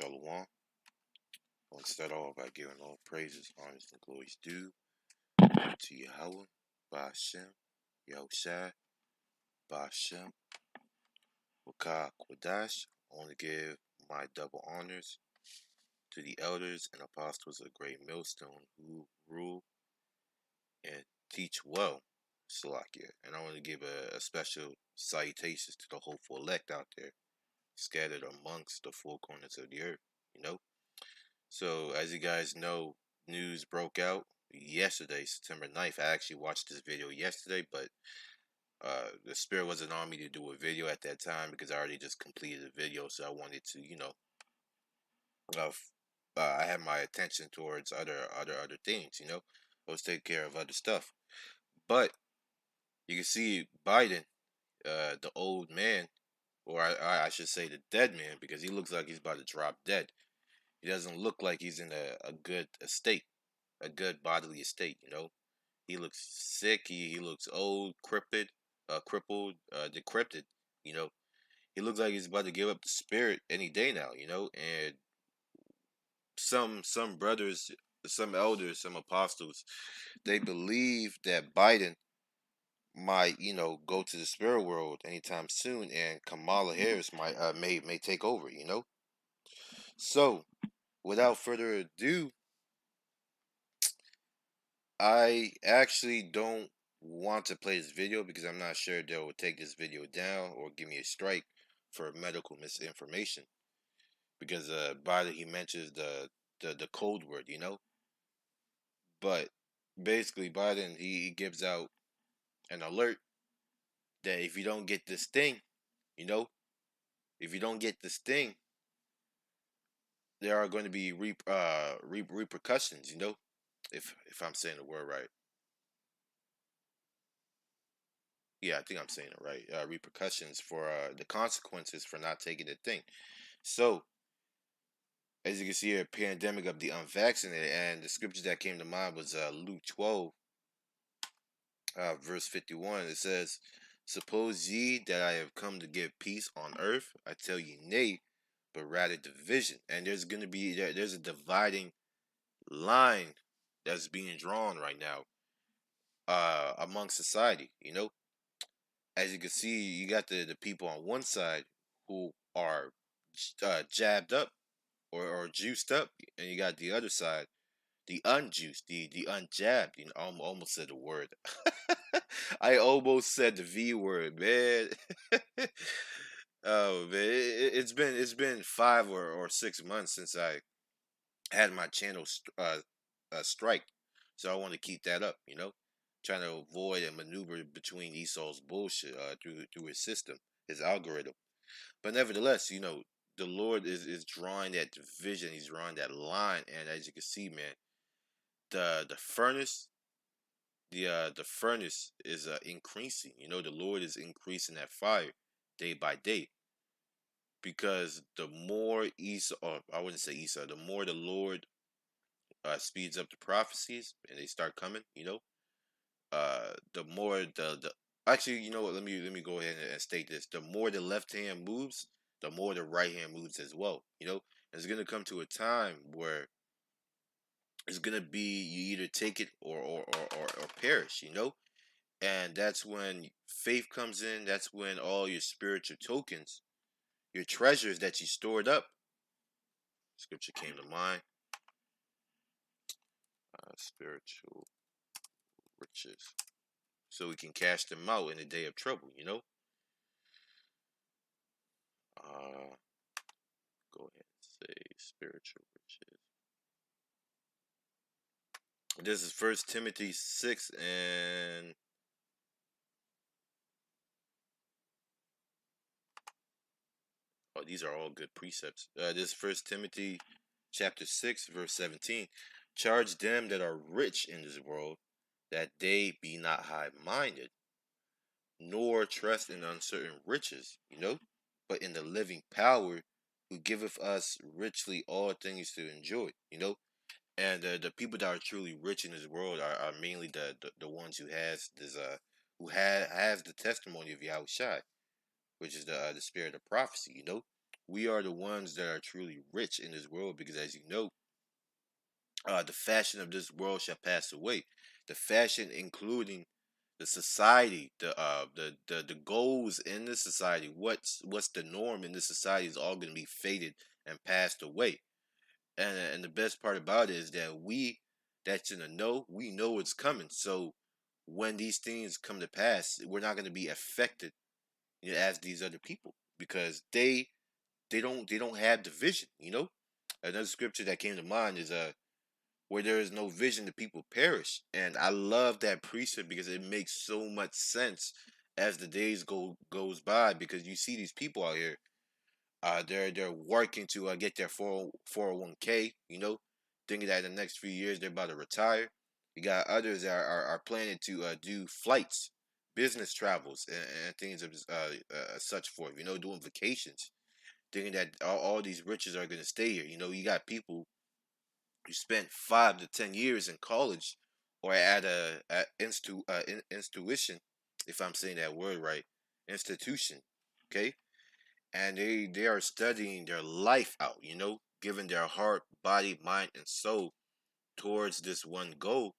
Shalom. I want to start off by giving all praises, honors, and glories due to Yahweh, Ba'ashem, Yahushai, Ba'ashem, Wakah, Kwadash. I want to give my double honors to the elders and apostles of Great Millstone who rule and teach well, Salakia. And I want to give a special salutations to the hopeful elect out there, scattered amongst the four corners of the earth, you know? So, as you guys know, news broke out yesterday, September 9th. I actually watched this video yesterday, but the spirit wasn't on me to do a video at that time because I already just completed the video. So I wanted to, uh, I had my attention towards other things. I was taking care of other stuff. But you can see Biden, the old man, or I should say the dead man, because he looks like he's about to drop dead. He doesn't look like he's in a good estate, a good bodily estate. He looks sick. He looks old, crippled, decrepit. You know, he looks like he's about to give up the spirit any day now. And some brothers, some elders, some apostles, they believe that Biden might go to the spirit world anytime soon, and Kamala Harris might may take over. So without further ado, I actually don't want to play this video because I'm not sure they will take this video down or give me a strike for medical misinformation. Because Biden, he mentions the code word. But basically Biden, he gives out an alert that if you don't get this thing, you know, if you don't get this thing, there are going to be repercussions. If I'm saying the word right. Yeah, I think I'm saying it right. Repercussions for the consequences for not taking the thing. So, as you can see, a pandemic of the unvaccinated, and the scripture that came to mind was Luke 12, verse 51. It says, "Suppose ye that I have come to give peace on earth? I tell ye, nay, but rather division." And there's going to be there's a dividing line that's being drawn right now among society. As you can see, you got the people on one side who are jabbed up or juiced up, and you got the other side, the unjuiced, the unjabbed. I almost said the word. I almost said the V word, man. Oh man, it's been 5 or 6 months since I had my channel strike, so I want to keep that up. Trying to avoid and maneuver between Esau's bullshit through his system, his algorithm. But nevertheless, the Lord is drawing that division. He's drawing that line, and as you can see, man, the furnace, the furnace is increasing. The Lord is increasing that fire day by day, because the more Esau, or I wouldn't say Esau, the more the Lord speeds up the prophecies and they start coming. The more the actually, you know what? Let me go ahead and state this: the more the left hand moves, the more the right hand moves as well. It's gonna come to a time where it's gonna be you either take it or perish. And that's when faith comes in. That's when all your spiritual tokens, your treasures that you stored up, scripture came to mind. Spiritual riches, so we can cash them out in the day of trouble. Go ahead and say spiritual riches. This is First Timothy 6 and these are all good precepts. This is First Timothy chapter 6 verse 17. Charge them that are rich in this world that they be not high-minded, nor trust in uncertain riches, but in the living power who giveth us richly all things to enjoy. And the people that are truly rich in this world are mainly the ones who has the testimony of Yahushua, which is the spirit of prophecy. we are the ones that are truly rich in this world because, as you know, the fashion of this world shall pass away. The fashion, including the society, the goals in the society, what's the norm in the society is all going to be faded and passed away. And the best part about it is that we that's in the know, we know it's coming. So when these things come to pass, we're not going to be affected, as these other people because they don't have the vision. Another scripture that came to mind is where there is no vision, the people perish. And I love that precept because it makes so much sense as the days goes by because you see these people out here, they're working to get their 401k, thinking that in the next few years they're about to retire. You got others that are planning to do flights, business travels, and things of such forth, doing vacations, thinking that all these riches are going to stay here. You got people who spent 5 to 10 years in college or at institution, if I'm saying that word right, institution, okay, and they are studying their life out, giving their heart, body, mind, and soul towards this one goal,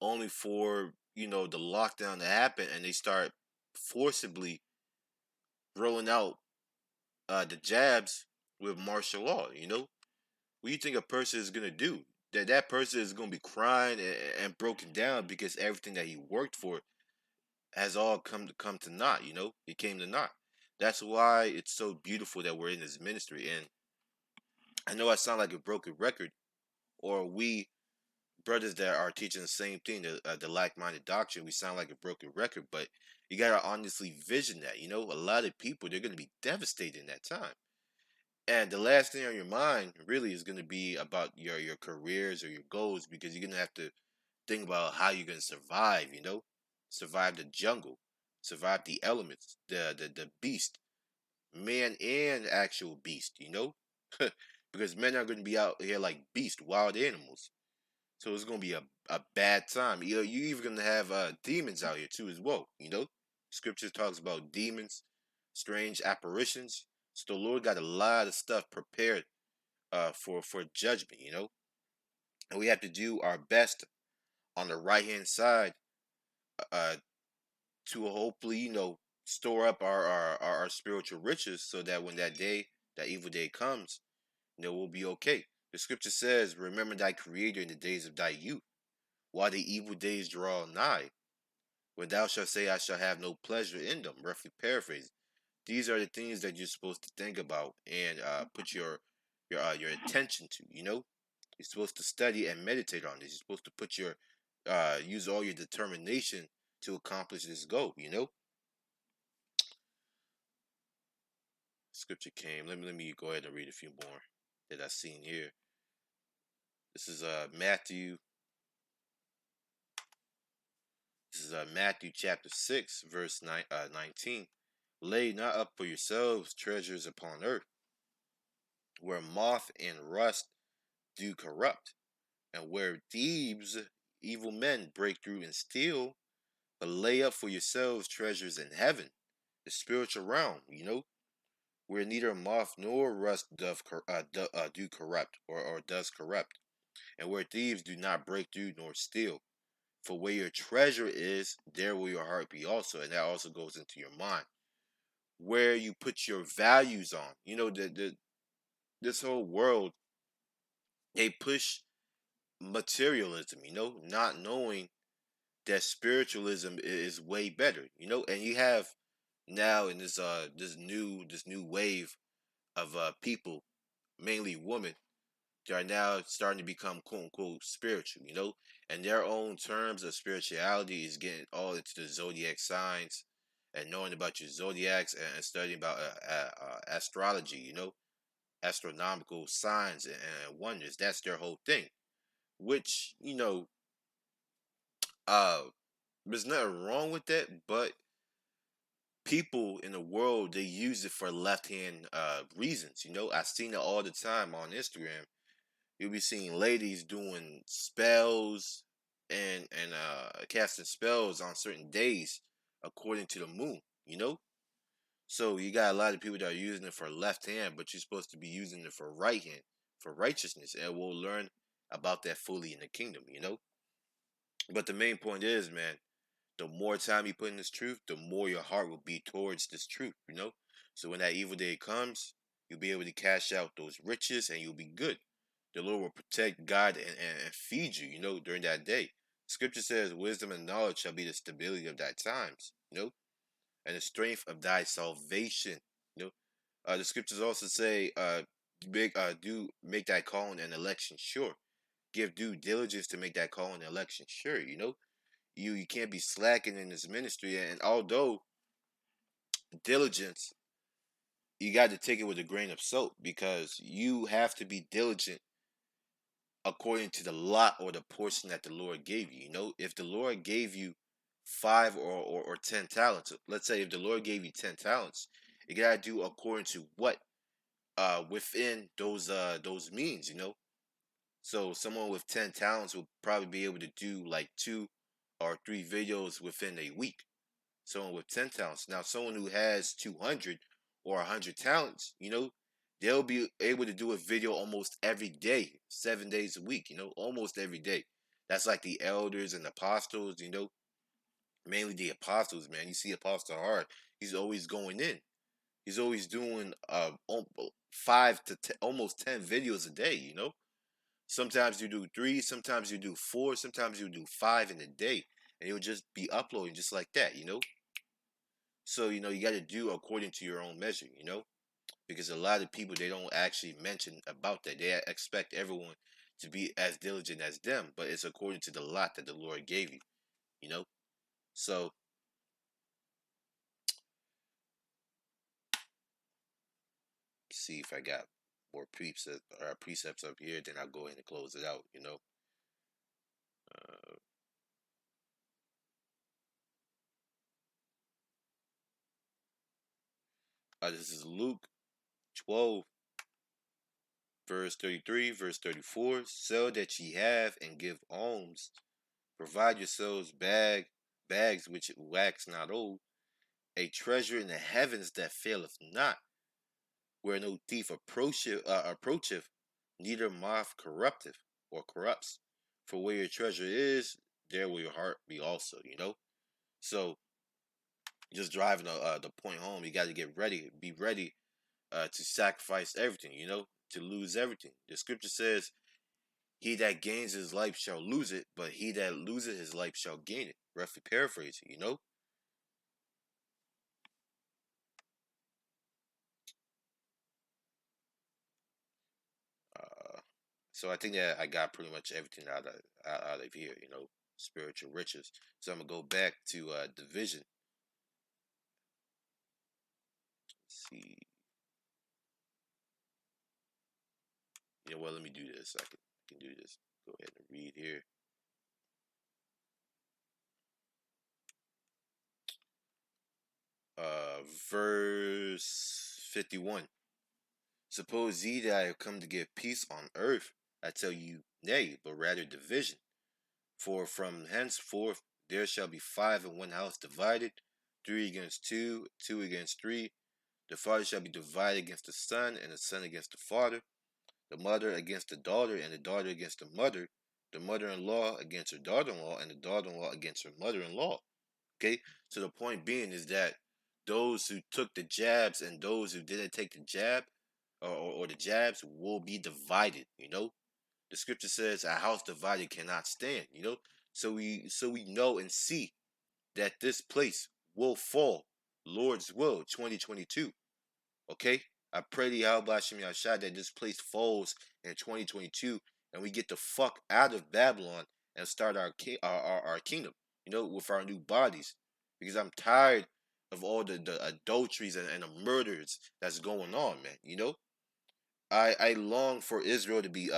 only for the lockdown to happen, and they start forcibly rolling out the jabs with martial law. What do you think a person is gonna do? That person is gonna be crying and broken down because everything that he worked for has all come to naught. It came to naught. That's why it's so beautiful that we're in this ministry. And I know I sound like a broken record, or we brothers that are teaching the same thing, the like-minded doctrine, we sound like a broken record. But you gotta honestly vision that. A lot of people, they're gonna be devastated in that time. And the last thing on your mind really is going to be about your careers or your goals because you're going to have to think about how you're going to survive, survive the jungle, survive the elements, the beast, man and actual beast, because men are going to be out here like beast, wild animals. So it's going to be a bad time. You even going to have demons out here too as well, Scripture talks about demons, strange apparitions. So the Lord got a lot of stuff prepared for judgment, and we have to do our best on the right hand side uh, to hopefully, store up our spiritual riches so that when that evil day comes, we'll be okay. The scripture says, "Remember thy Creator in the days of thy youth, while the evil days draw nigh, when thou shalt say, I shall have no pleasure in them." Roughly paraphrasing. These are the things that you're supposed to think about and put your attention to. You're supposed to study and meditate on this. You're supposed to put your use all your determination to accomplish this goal. Scripture came. Let me go ahead and read a few more that I've seen here. This is Matthew. This is Matthew chapter 6, verse 19. Lay not up for yourselves treasures upon earth, where moth and rust do corrupt, and where thieves, evil men, break through and steal. But lay up for yourselves treasures in heaven, the spiritual realm, where neither moth nor rust do corrupt or does corrupt, and where thieves do not break through nor steal. For where your treasure is, there will your heart be also, and that also goes into your mind. Where you put your values on, this whole world, they push materialism, not knowing that spiritualism is way better, and you have now in this new wave of people, mainly women, that are now starting to become quote unquote spiritual, and their own terms of spirituality is getting all into the zodiac signs and knowing about your zodiacs and studying about astrology, astronomical signs and wonders. That's their whole thing, which uh there's nothing wrong with that, but people in the world, they use it for left hand reasons. I've seen it all the time on Instagram. You'll be seeing ladies doing spells and casting spells on certain days according to the moon. So you got a lot of people that are using it for left hand, but you're supposed to be using it for right hand, for righteousness, and we'll learn about that fully in the kingdom, you know. But the main point is, man, the more time you put in this truth, the more your heart will be towards this truth, you know. So when that evil day comes, you'll be able to cash out those riches, and you'll be good. The Lord will protect, guide, and feed you, you know, during that day. Scripture says, "Wisdom and knowledge shall be the stability of thy times," you know, and the strength of thy salvation. You know, the scriptures also say, do make thy calling and election sure. Give due diligence to make that calling and election sure. You know, you can't be slacking in this ministry. And although diligence, you got to take it with a grain of salt, because you have to be diligent according to the lot or the portion that the Lord gave you. You know, if the Lord gave you five or 10 talents, let's say if the Lord gave you 10 talents, you gotta do according to what within those means, you know. So someone with 10 talents will probably be able to do like 2 or 3 videos within a week. Someone with 10 talents. Now someone who has 200 or 100 talents, you know, they'll be able to do a video almost every day, 7 days a week, you know, almost every day. That's like the elders and apostles, you know, mainly the apostles, man. You see Apostle Hart, he's always going in. He's always doing 5 to 10, almost 10 videos a day. You know, sometimes you do three, sometimes you do four, sometimes you do five in a day, and you'll just be uploading just like that. You know, so you know you got to do according to your own measure. You know, because a lot of people they don't actually mention about that. They expect everyone to be as diligent as them, but it's according to the lot that the Lord gave you. You know, so see if I got more precepts up here, then I'll go ahead and close it out. You know. Uh, this is Luke 12, verse 33, verse 34. Sell that ye have and give alms. Provide yourselves bags which wax not old, a treasure in the heavens that faileth not, where no thief approacheth, neither moth corrupteth or corrupts. For where your treasure is, there will your heart be also. You know. So just driving the point home, you got to get ready, be ready to sacrifice everything, you know, to lose everything. The scripture says, "He that gains his life shall lose it, but he that loses his life shall gain it." Roughly paraphrasing, you know. Uh, so I think that I got pretty much everything out of here, you know, spiritual riches. So I'm gonna go back to division. Let's see, you know what? Let me do this. I can do this. Go ahead and read here. Verse 51. Suppose ye that I have come to give peace on earth? I tell you, nay, but rather division. For from henceforth there shall be five in one house divided, three against two, two against three. The father shall be divided against the son, and the son against the father, the mother against the daughter, and the daughter against the mother in law against her daughter in law, and the daughter in law against her mother in law. Okay? So the point being is that those who took the jabs and those who didn't take the jab or the jabs will be divided, you know? The scripture says a house divided cannot stand, you know? So we know and see that this place will fall. Lord's will, 2022. Okay? I pray to Yahweh Shem Yahshua that this place falls in 2022 and we get the fuck out of Babylon and start our kingdom, you know, with our new bodies. Because I'm tired of all the adulteries and the murders that's going on, man, you know? I long for Israel to be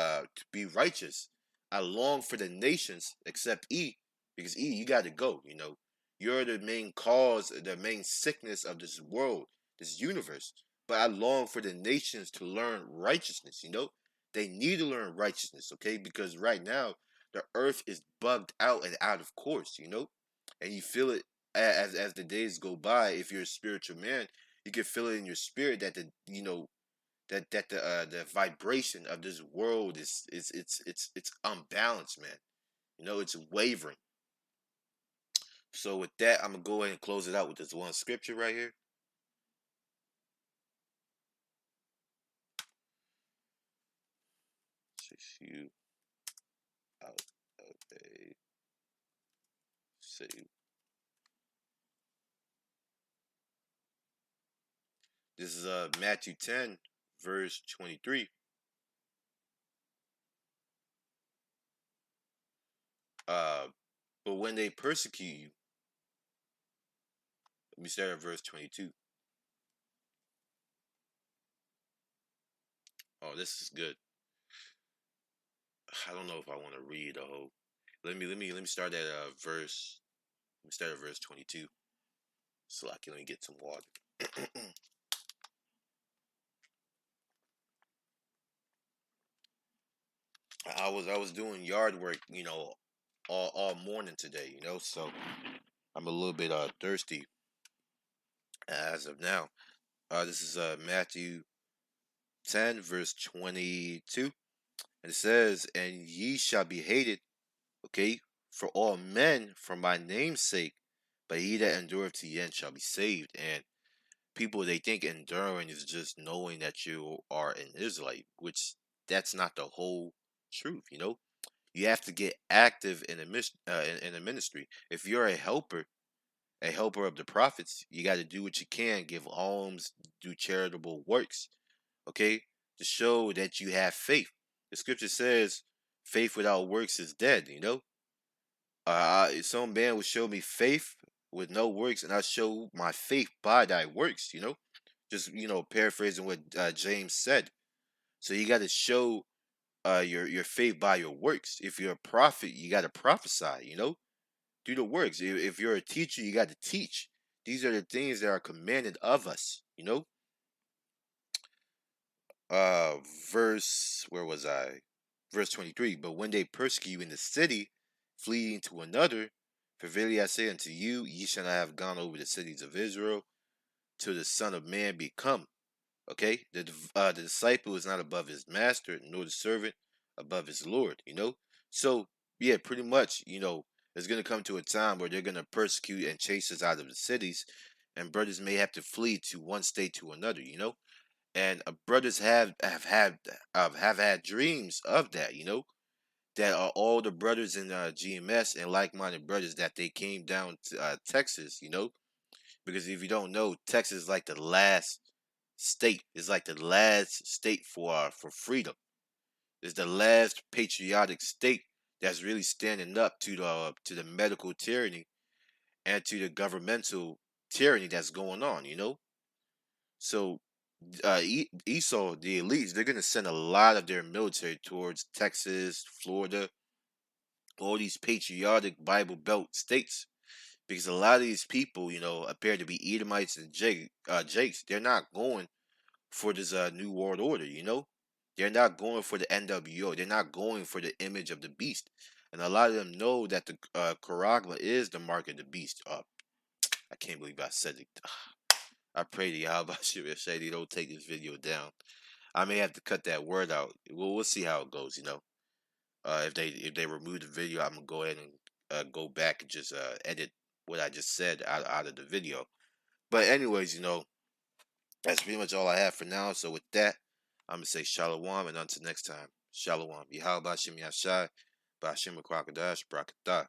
righteous. I long for the nations, except E, because E, you got to go. You know, you're the main cause, the main sickness of this world, this universe. But I long for the nations to learn righteousness. You know, they need to learn righteousness. Okay, because right now the earth is bugged out and out of course. You know, and you feel it as the days go by. If you're a spiritual man, You can feel it in your spirit that the vibration of this world is unbalanced, man. It's wavering. So with that, I'm gonna go ahead and close it out with this one scripture right here. Chase you out of a city. This is Matthew 10, verse 23. Uh, but when they persecute you, let me start at verse 22. Oh, this is good. I don't know if I want to read the whole. Let me start at verse. Let me start at verse 22. So I can let me get some water. I was doing yard work, all morning today, so I'm a little bit thirsty as of now. This is Matthew 10 verse 22. And it says, "And ye shall be hated, okay, for all men for my name's sake, but he that endureth to the end shall be saved." And people, they think enduring is just knowing that you are an Israelite, which that's not the whole truth. You have to get active in the ministry. If you're a helper of the prophets, you got to do what you can, give alms, do charitable works, okay, to show that you have faith. The scripture says, "Faith without works is dead." Some man will show me faith with no works, and I show my faith by thy works. Just paraphrasing what James said. So you got to show your faith by your works. If you're a prophet, you got to prophesy. Do the works. If you're a teacher, you got to teach. These are the things that are commanded of us. Uh, verse where was I? Verse 23. But when they persecute you in the city, flee to another. For verily I say unto you, ye shall not have gone over the cities of Israel till the Son of Man be come. Okay, the disciple is not above his master, nor the servant above his Lord. So yeah, pretty much. It's gonna come to a time where they're gonna persecute and chase us out of the cities, and brothers may have to flee to one state to another. And brothers have had dreams of that. That are all the brothers in GMS and like-minded brothers that they came down to Texas. Because if you don't know, Texas is like the last state. It's like the last state for freedom. It's the last patriotic state that's really standing up to the medical tyranny and to the governmental tyranny that's going on. So Esau, the elites, they're gonna send a lot of their military towards Texas, Florida, all these patriotic Bible Belt states, because a lot of these people, appear to be Edomites and Jakes. They're not going for this new world order. They're not going for the NWO. They're not going for the image of the beast. And a lot of them know that the Charagma is the mark of the beast. I can't believe I said it. I pray to Yahweh Shadi don't take this video down. I may have to cut that word out. We'll see how it goes. If they remove the video, I'm gonna go ahead and go back and just edit what I just said out of the video. But anyways, that's pretty much all I have for now. So with that, I'm gonna say shalom, and until next time, shalom. Yahweh Bashim Yashai, Bashim Crocodile, Brakatah.